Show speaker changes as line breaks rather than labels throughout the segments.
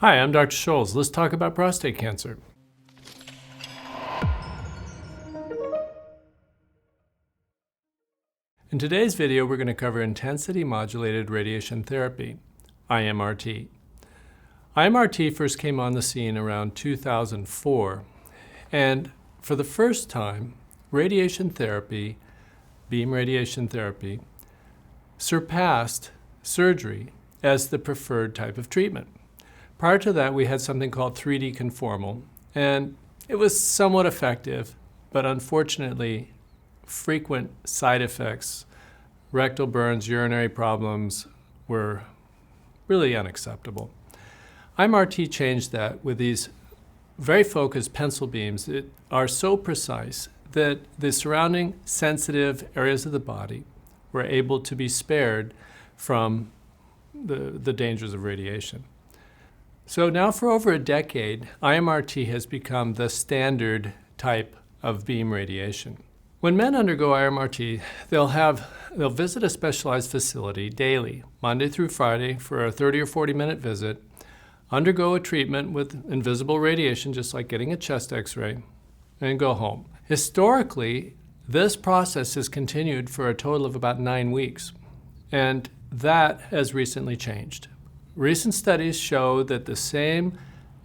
Hi, I'm Dr. Scholz. Let's talk about prostate cancer. In today's video, we're going to cover intensity modulated radiation therapy, IMRT. IMRT first came on the scene around 2004, and for the first time, radiation therapy, beam radiation therapy, surpassed surgery as the preferred type of treatment. Prior to that, we had something called 3D conformal, and it was somewhat effective, but unfortunately, frequent side effects, rectal burns, urinary problems were really unacceptable. IMRT changed that with these very focused pencil beams that are so precise that the surrounding sensitive areas of the body were able to be spared from the dangers of radiation. So now for over a decade, IMRT has become the standard type of beam radiation. When men undergo IMRT, they'll visit a specialized facility daily, Monday through Friday, for a 30 or 40-minute visit, undergo a treatment with invisible radiation, just like getting a chest x-ray, and go home. Historically, this process has continued for a total of about 9 weeks, and that has recently changed. Recent studies show that the same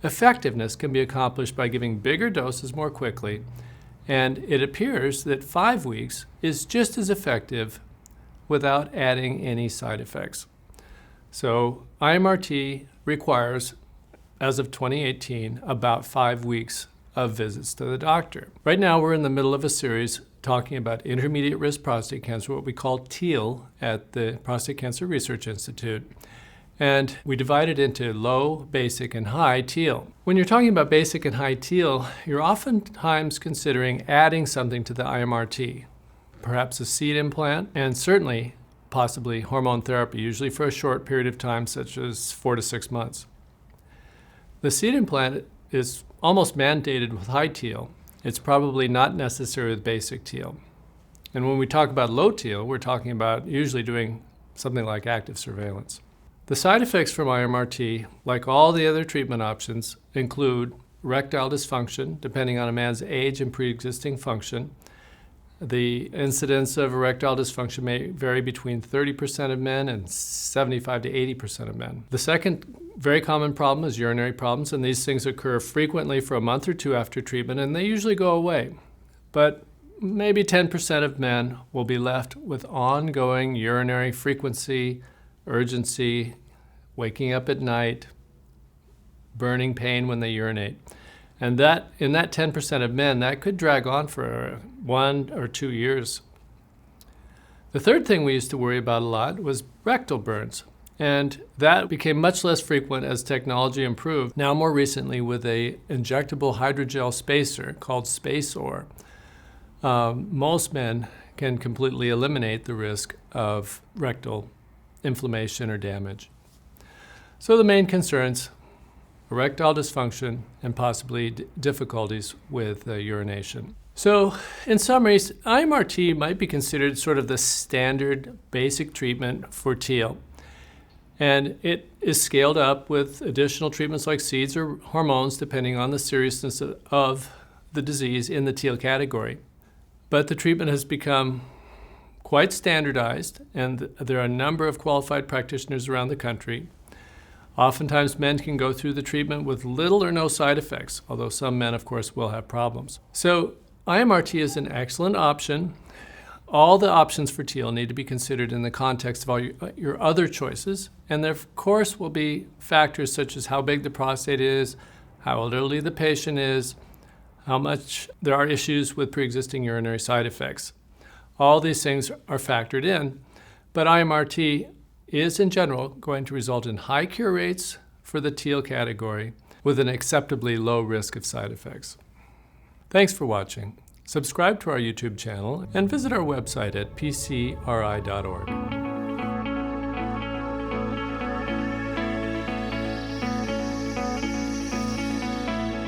effectiveness can be accomplished by giving bigger doses more quickly, and it appears that 5 weeks is just as effective without adding any side effects. So IMRT requires, as of 2018, about 5 weeks of visits to the doctor. Right now we're in the middle of a series talking about intermediate risk prostate cancer, what we call Teal at the Prostate Cancer Research Institute. And we divide it into low, basic, and high Teal. When you're talking about basic and high Teal, you're oftentimes considering adding something to the IMRT, perhaps a seed implant, and certainly, possibly hormone therapy, usually for a short period of time, such as 4 to 6 months. The seed implant is almost mandated with high Teal. It's probably not necessary with basic Teal. And when we talk about low Teal, we're talking about usually doing something like active surveillance. The side effects from IMRT, like all the other treatment options, include erectile dysfunction, depending on a man's age and preexisting function. The incidence of erectile dysfunction may vary between 30% of men and 75 to 80% of men. The second very common problem is urinary problems, and these things occur frequently for a month or two after treatment, and they usually go away. But maybe 10% of men will be left with ongoing urinary frequency, urgency, waking up at night, burning pain when they urinate. And that, in that 10% of men, that could drag on for 1 or 2 years. The third thing we used to worry about a lot was rectal burns. And that became much less frequent as technology improved. Now more recently with a injectable hydrogel spacer called SpaceOAR, most men can completely eliminate the risk of rectal inflammation or damage. So the main concerns, erectile dysfunction and possibly difficulties with urination. So in summary, IMRT might be considered sort of the standard basic treatment for Teal. And it is scaled up with additional treatments like seeds or hormones depending on the seriousness of the disease in the Teal category. But the treatment has become quite standardized, and there are a number of qualified practitioners around the country. Oftentimes men can go through the treatment with little or no side effects, although some men, of course, will have problems. So IMRT is an excellent option. All the options for Teal need to be considered in the context of all your other choices, and there, of course, will be factors such as how big the prostate is, how elderly the patient is, how much there are issues with preexisting urinary side effects. All these things are factored in, but IMRT is in general going to result in high cure rates for the Teal category with an acceptably low risk of side effects. Thanks for watching. Subscribe to our YouTube channel and visit our website at PCRI.org.